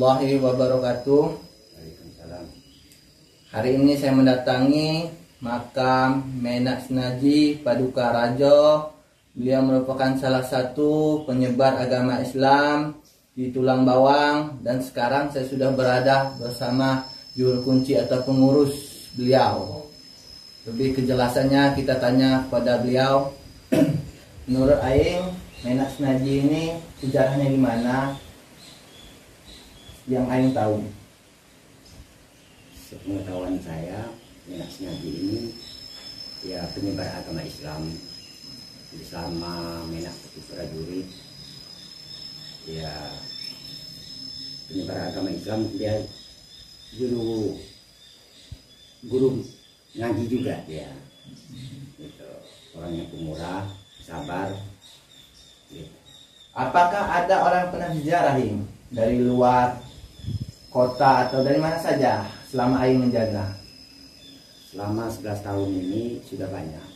warahmatullahi wabarakatuh. Waalaikumsalam. Hari ini saya mendatangi makam Menak Snaji Paduka Rajo. Beliau merupakan salah satu penyebar agama Islam di Tulang Bawang, dan sekarang saya sudah berada bersama juru kunci atau pengurus beliau. Lebih kejelasannya kita tanya kepada beliau. Menurut Aing, Menak Snaji ini sejarahnya gimana? Yang Aing tahu. Sepengetahuan saya, Menak Snaji ini ya penyebar agama Islam. Bersama Menak Putih Prajurit, ya penyebar agama Islam, dia guru ngaji juga dia. Gitu. Orangnya pemurah, sabar. Gitu. Apakah ada orang pernah ziarahin dari luar kota atau dari mana saja selama Aing menjaga? Selama 11 tahun ini sudah banyak.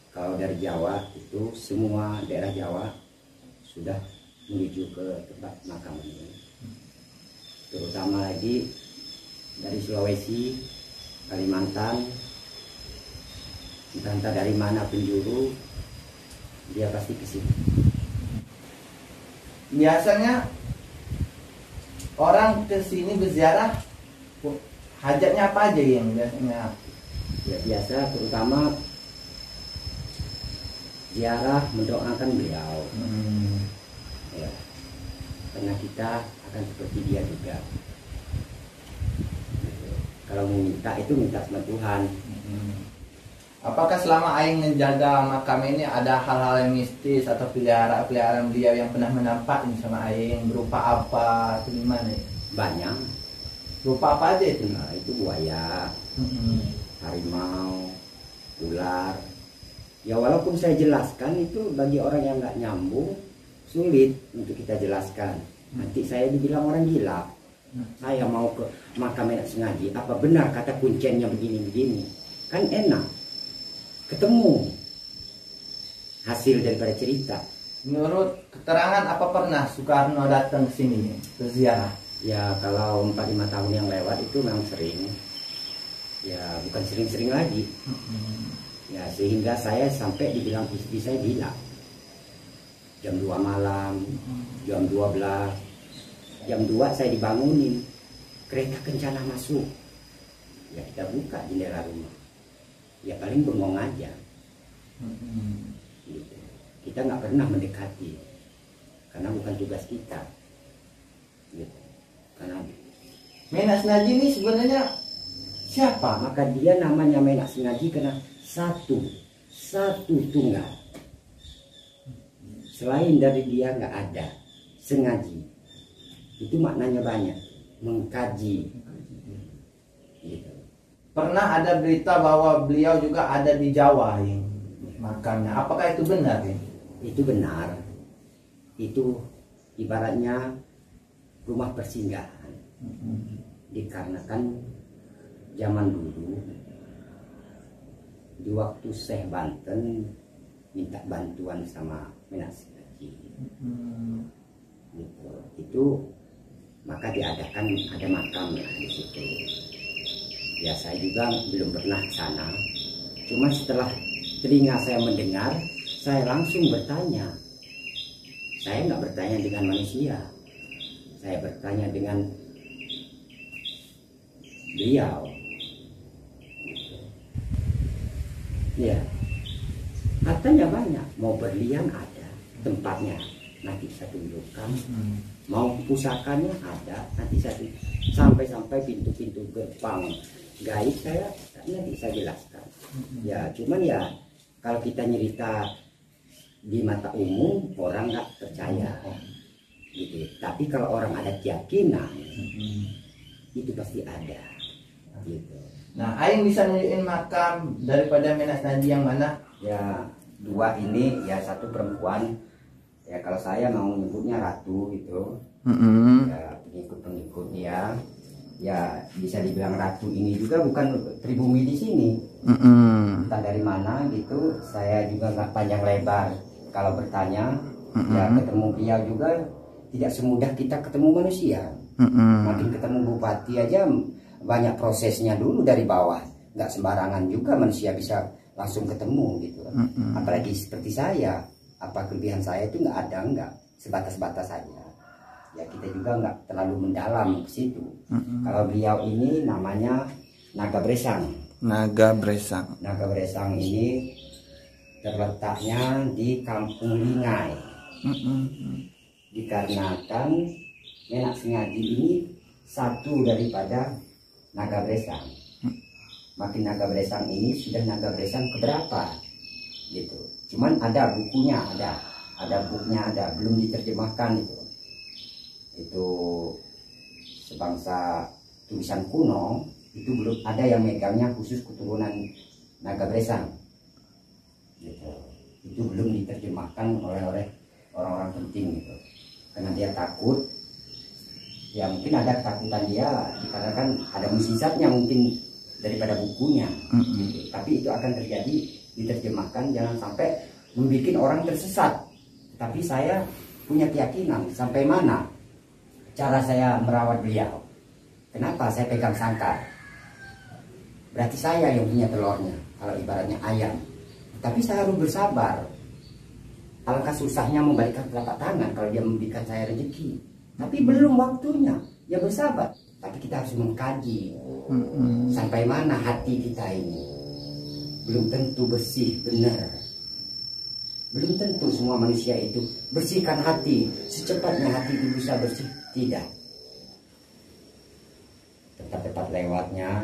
Kalau dari Jawa itu semua daerah Jawa sudah menuju ke tempat makam ini. Terutama lagi dari Sulawesi, Kalimantan, entah dari mana penjuru, dia pasti ke sini. Biasanya orang ke sini berziarah, hajatnya apa aja yang biasanya? Ya biasa terutama ziarah mendoakan beliau. Ya, karena kita akan seperti dia juga. Gitu. Kalau meminta itu minta sama Tuhan. Apakah selama Aing menjaga makam ini ada hal-hal yang mistis atau peliharaan beliau yang pernah menampak sama Aing, berupa apa atau gimana ya? Banyak. Berupa apa aja itu? Nah, itu buaya, harimau, ular. Ya walaupun saya jelaskan itu bagi orang yang nggak nyambung sulit untuk kita jelaskan. Nanti saya dibilang orang gila. Saya mau ke makam Menak Snaji, apa benar kata kuncinya begini-begini? Kan enak ketemu hasil daripada cerita. Menurut keterangan, apa pernah Soekarno datang ke sini berziarah? Ya kalau 4-5 tahun yang lewat itu memang sering. Ya bukan sering-sering lagi. Ya sehingga saya sampai dibilang istri saya bilang jam 2 malam, jam 12, jam 2 saya dibangunin, kereta kencana masuk. Ya kita buka jendela rumah. Ya paling bengong aja. Gitu. Kita nggak pernah mendekati karena bukan tugas kita. Gitu. Karena Menak Snaji ini sebenarnya siapa? maka dia namanya Menak Snaji karena satu tunggal. Selain dari dia nggak ada. Sengaji itu maknanya banyak, mengkaji gitu. Pernah ada berita bahwa beliau juga ada di Jawa ini makamnya. Apakah itu benar ini? Itu benar. Itu ibaratnya rumah persinggahan. Dikarenakan zaman dulu di waktu Syekh Banten minta bantuan sama Menak Snaji, gitu. Itu maka diadakan ada makam ya di situ. Ya saya juga belum pernah ke sana. Cuma setelah telinga saya mendengar, saya langsung bertanya. Saya nggak bertanya dengan manusia, saya bertanya dengan beliau. Ya, hartanya banyak, mau berlian ada, tempatnya nanti saya tunjukkan, mau pusakanya ada, nanti saya sampai pintu-pintu gerbang gaib saya nanti saya jelaskan. Ya, cuman ya kalau kita nyerita di mata umum orang nggak percaya, gitu. Tapi kalau orang ada keyakinan, itu pasti ada, gitu. Nah, Aing bisa nunjukin makam daripada Menak Snaji yang mana? Ya dua ini, ya satu perempuan. Ya kalau saya mau nyebutnya ratu gitu. Ya pengikut dia. Ya bisa dibilang ratu ini juga bukan pribumi di sini. Entah dari mana gitu. Saya juga nggak panjang lebar kalau bertanya. Ya ketemu beliau juga tidak semudah kita ketemu manusia. Makin ketemu bupati aja banyak prosesnya dulu dari bawah, nggak sembarangan juga manusia bisa langsung ketemu gitu. Apalagi seperti saya, apa kelebihan saya itu nggak sebatas-batas saja. Ya kita juga nggak terlalu mendalam ke situ. Kalau beliau ini namanya Naga Bresang. Naga Bresang. Naga Bresang ini terletaknya di Kampung Lingai. Dikarenakan Menak Sengaji ini satu daripada Naga Bresang. Makin Naga Bresang ini sudah Naga Bresang keberapa gitu. Cuman ada bukunya, ada bukunya, belum diterjemahkan itu. Itu sebangsa tulisan kuno, itu belum ada yang megangnya khusus keturunan Naga Bresang gitu. Itu belum diterjemahkan oleh orang-orang penting gitu, karena dia takut. Ya mungkin ada ketakutan dia dikarenakan ada musisatnya mungkin daripada bukunya gitu. Tapi itu akan terjadi, diterjemahkan, jangan sampai membuat orang tersesat. Tapi saya punya keyakinan sampai mana cara saya merawat beliau. Kenapa saya pegang sangkar? Berarti saya yang punya telurnya, kalau ibaratnya ayam. Tapi saya harus bersabar. Alangkah susahnya membalikkan telapak tangan kalau dia memberikan saya rezeki. Tapi belum waktunya, ya bersabar. Tapi kita harus mengkaji sampai mana hati kita ini. Belum tentu bersih, benar. Belum tentu semua manusia itu bersihkan hati. Secepatnya hati itu bisa bersih, tidak. Tetap lewatnya.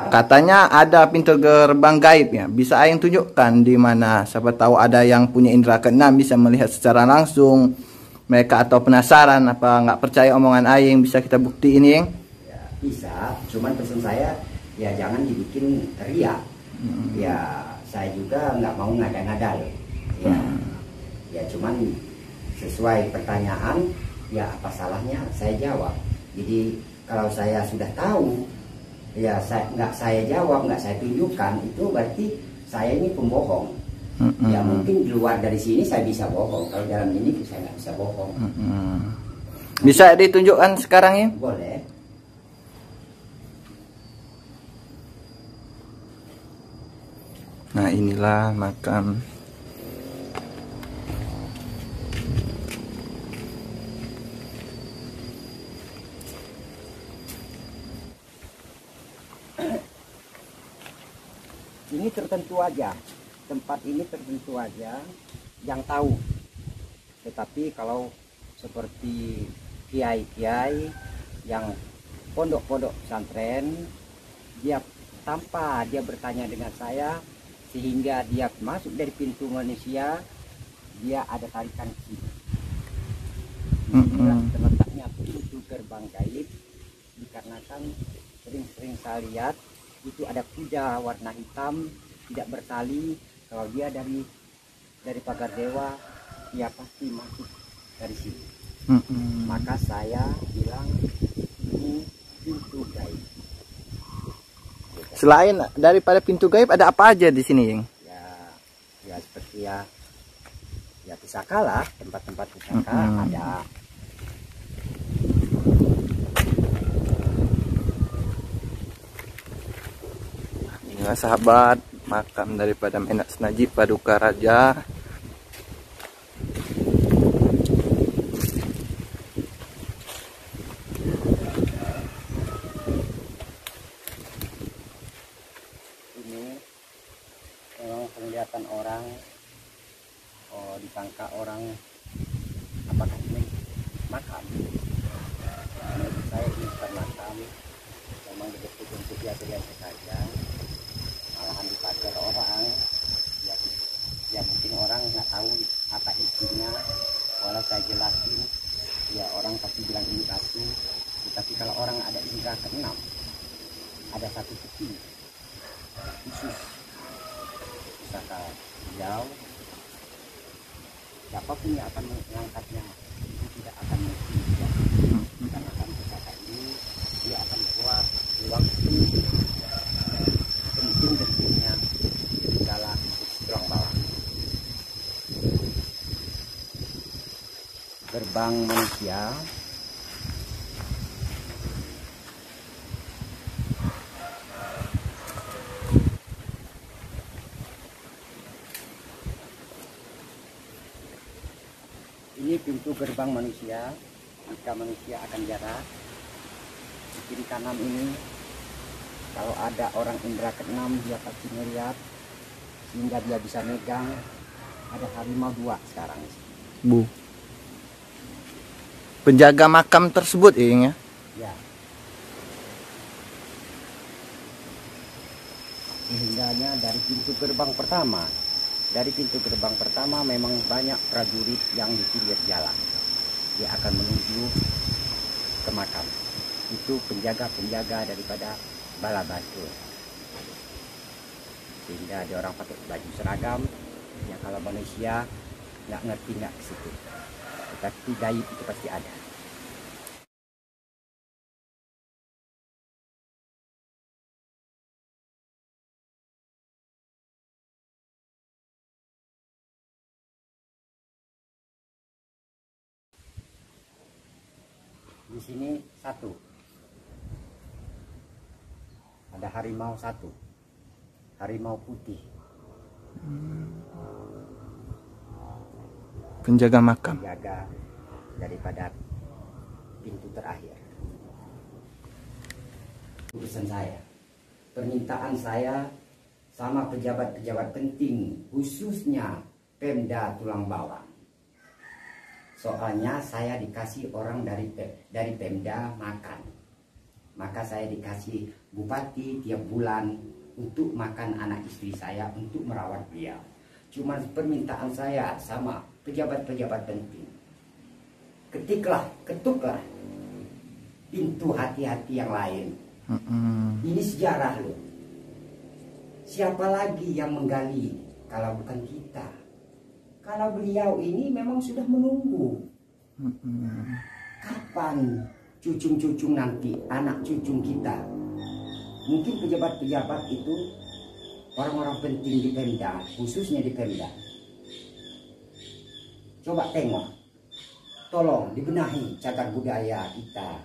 Katanya ada pintu gerbang gaib ya. Bisa Aing tunjukkan di mana? Siapa tahu ada yang punya indera keenam bisa melihat secara langsung. Mereka atau penasaran apa nggak percaya omongan Aing, bisa kita buktiin ya? Ya, bisa. Cuman pesan saya ya jangan dibikin riak. Ya saya juga nggak mau ngada-ngada loh. Ya cuman sesuai pertanyaan ya apa salahnya saya jawab. Jadi kalau saya sudah tahu ya nggak saya jawab, nggak saya tunjukkan, itu berarti saya ini pembohong. Ya mungkin di luar dari sini saya bisa bohong, kalau dalam ini saya nggak bisa bohong. Bisa ditunjukkan sekarang ya? Boleh. Nah inilah makam. Ini tertentu aja, tempat ini tertentu aja yang tahu. Tetapi kalau seperti kiai-kiai yang pondok-pondok pesantren, dia tanpa dia bertanya dengan saya, sehingga dia masuk dari pintu manusia, dia ada tarikan sini. Inilah terletaknya pintu gerbang gaib, dikarenakan sering-sering saya lihat itu ada kuda warna hitam tidak bertali. Kalau dia dari pagar dewa, dia pasti masuk dari sini. Maka saya bilang ini pintu gaib. Selain daripada pintu gaib, ada apa aja di sini, Ying? Ya seperti ya pusaka lah, tempat-tempat pusaka ada. Inilah sahabat, makam daripada Menak Sengaji Paduka Raja. Ini memang penglihatan orang, disangka orang apakah ini makam. Menurut saya ini bukan makam, memang bentuk biasa-biasa saja. Malahan dipakai orang, ya mungkin orang nggak tahu apa isinya. Walau saya jelasin, ya orang pasti bilang ini batu. Tapi kalau orang ada indera keenam, ada satu peti khusus pusaka beliau, siapapun yang akan mengangkatnya itu tidak akan mungkin ya. Karena kan pusaka ini dia akan keluar di waktu penting-pentingnya segala tulang bawang. Gerbang manusia ini pintu gerbang manusia. Jika manusia akan jarak di kiri kanan ini, kalau ada orang indra keenam dia pasti melihat sehingga dia bisa megang. Ada harimau 2 sekarang. Bu. Penjaga makam tersebut ya? Ya. Sehingganya dari pintu gerbang pertama. Dari pintu gerbang pertama memang banyak prajurit yang di pinggir jalan. Dia akan menuju ke makam. Itu penjaga-penjaga daripada bala batu. Sehingga ada orang pakai baju seragam. Ya kalau manusia nggak ngerti nggak ke situ. Tetapi gaib itu pasti ada. Di sini 1. Ada harimau 1. Harimau putih. Penjaga makam. Penjaga daripada pintu terakhir. Urusan saya, permintaan saya sama pejabat-pejabat penting, khususnya Pemda Tulang Bawang. Soalnya saya dikasih orang dari Pemda makan. Maka saya dikasih bupati tiap bulan untuk makan anak istri saya, untuk merawat beliau. Cuman permintaan saya sama pejabat-pejabat penting. Ketuklah pintu hati-hati yang lain. Ini sejarah loh. Siapa lagi yang menggali kalau bukan kita? Kalau beliau ini memang sudah menunggu. Kapan cucung-cucung nanti, anak cucung kita? Mungkin pejabat-pejabat itu orang-orang penting di Pemda, khususnya di Pemda. Coba tengok, tolong dibenahi cagar budaya kita.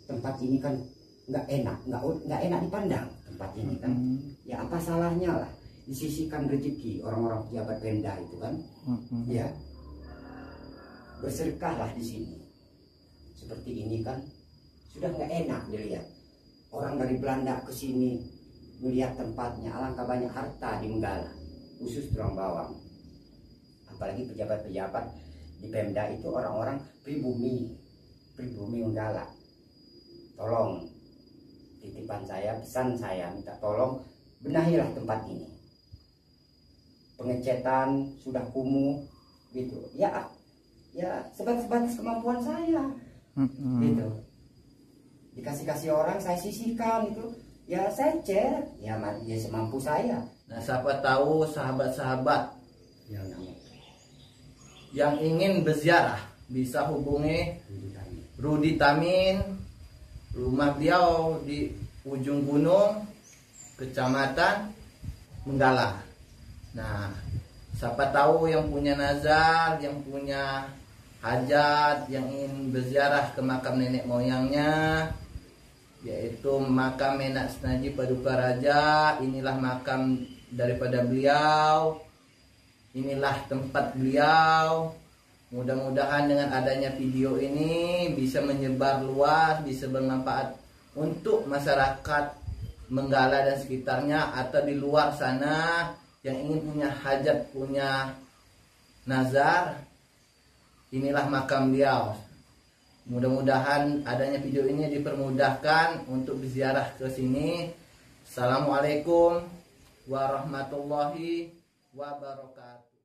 Tempat ini kan nggak enak dipandang tempat ini kan. Ya apa salahnya lah disisihkan rezeki orang-orang pejabat Pemda itu kan. Ya, bersedekahlah di sini. Seperti ini kan sudah nggak enak dilihat. Orang dari Belanda ke sini melihat tempatnya, alangkah banyak harta di Menggala, khusus Tulang Bawang. Apalagi pejabat-pejabat di Pemda itu orang-orang pribumi Menggala. Tolong titipan saya, pesan saya, minta tolong benahilah tempat ini. Pengecetan sudah kumuh gitu. Ya sebatas kemampuan saya. Gitu. Dikasih orang saya sisihkan itu. Ya saya cat, ya semampu saya. Nah, siapa tahu sahabat-sahabat yang ingin berziarah bisa hubungi Rudi Tamin. Rumah beliau di ujung gunung, Kecamatan Menggala. Nah, siapa tahu yang punya nazar, yang punya hajat, yang ingin berziarah ke makam nenek moyangnya, yaitu makam Menak Snaji Paduka Raja. Inilah makam daripada beliau, inilah tempat beliau. Mudah-mudahan dengan adanya video ini bisa menyebar luas, bisa bermanfaat untuk masyarakat Menggala dan sekitarnya, atau di luar sana yang ingin punya hajat, punya nazar. Inilah makam beliau. Mudah-mudahan adanya video ini dipermudahkan untuk berziarah ke sini. Assalamualaikum warahmatullahi wabarakatuh.